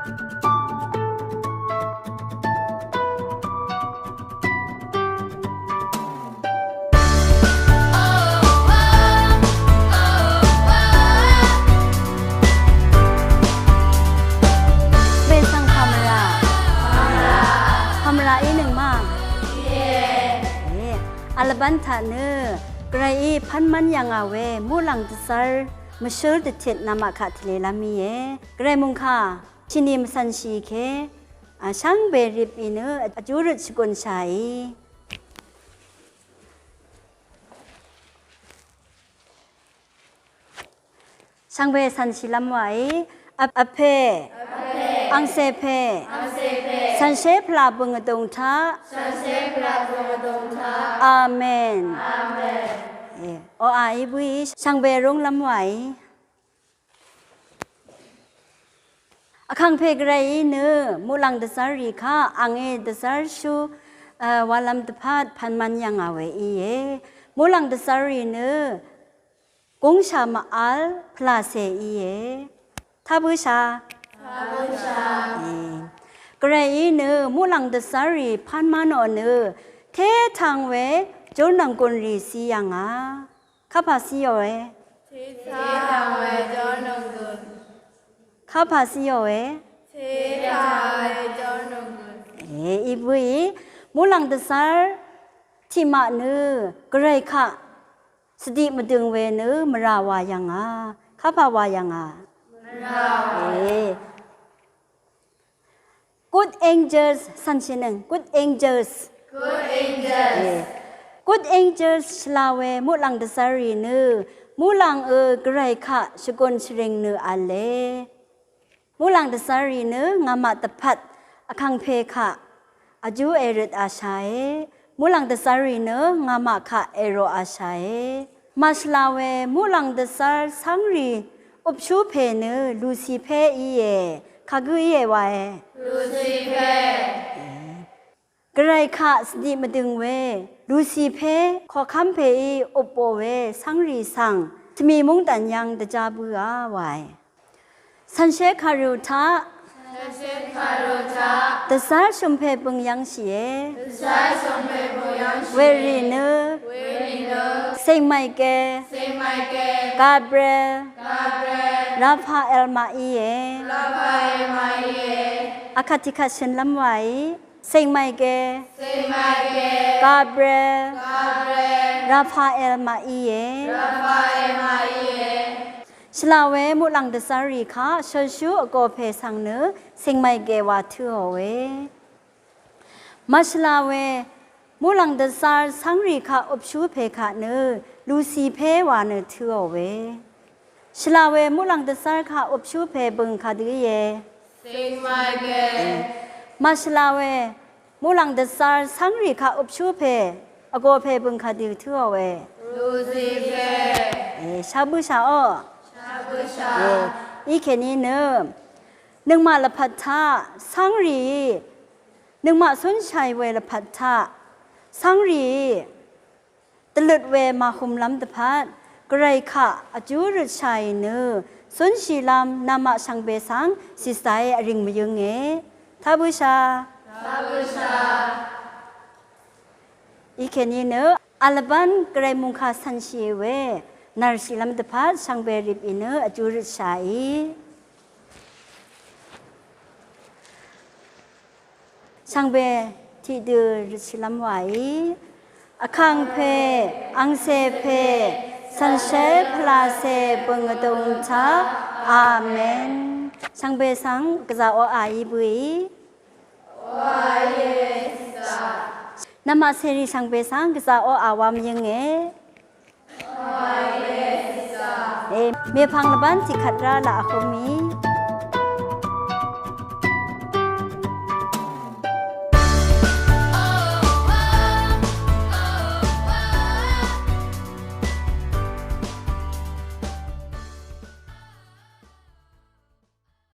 อัลบันทาเนกรายพันมันยังเอาเวมูหลังตสารมเชิดเจ็ดนามาคาทเลลามีเอกรายมุงคาชินิมสันชีเคช่างเบริปีเนจูรุชกุนชัยช่างเบสันชิลำไว้อเพอังเซเพสันเชพลาบุงดงทาอาเมนโออาอิบุยช่างเบรงลำไว้ขังเพกไรเนมูลังเดซาริค่ะอังเอเดซาชูวาลัมตพัดพันมันยังเอาไว้มูลังเดซาริเนกงชามาอัลพลาเซทับุชากรายเนมูลังเดซารีพันมานอเนเททางเวจนังกุนรีสียังข้าพาสีโอเททางเวจนังกุนข้าพาสีโอเททางเวจนังกุนอีบุยมูลังเดซาร์ที่มาเนกรายค่ะสติมาดึงเวเนมราวายังข้าพาวายังGood angels สันชินึง Good angels Good angels ลาเวมูลังเดซารีเนมูลังกระไรค่ะชกุนชริงเนอาเลมูลังเดซารีเนงามาตพัดอคังเพค่ะอาจูเอริดอาชัยมูลังเดซารีเนงามาค่ะเอโรอาชัยมาชลาเวมูลังเดซาร์สังรีอุบชูเพเนลูซีเพข้ากุยวายลูซีเพกระไรค่ะสติมาดึงเวลูซีเพขอคำเพอุปโปเวสังรีสังจะมีมุงตันยังตะจาบุวายสันเชคารุทะตะสาชมเพปุงยังเสียเวรีเนเซงไมเกกาเบรลาฟาเอลมาอาคาติคาเชนลำไว้เซงไมเกกาเบรลาฟาเอลมาชลาเวมุลังเดซารีค่ะชลชูอโกเพสังเนเซงไมเกวาทือเวมาชลาเวมูลังเดซาร์สังรีค่ะอบชูเพค่ะเนลูซีเพวาเนทือเวชลาเวมูลังเดซาร์ค่ะอบชูเพบึงค่ะดือสิงไมเกมาชลาเวมูลังเดซาร์สังรีค่ะอบชูเพอโกเพบึงค่ะดือทือเวลูซีเพชาบุชาอีแค่นี้เนนึงมาละพัทธาสังรีนึงมาสนชัยเวละพัทธาสังรีตลุดเวมาคุมลำตะพัดกระไรค่ะอจูรุชัยเนสนชีลำนามาสังเบสังสิสายริงมยุงทับุชาอีแค่นี้เนอัลบันกระไรมุงคาสันชีเวนารสิลัมตพัดสังเบริบอินอจูริชัยสังเบที่ดูริสิลัมไว้อคังเพอังเซเพสันเชพลาเซปุงดงชาอาเมนสังเบสังกษาโออาอิบุยนามาเซริสังเบสังกษาโออาวามยังเมียพังละบ้านสิขัดราละอาคมี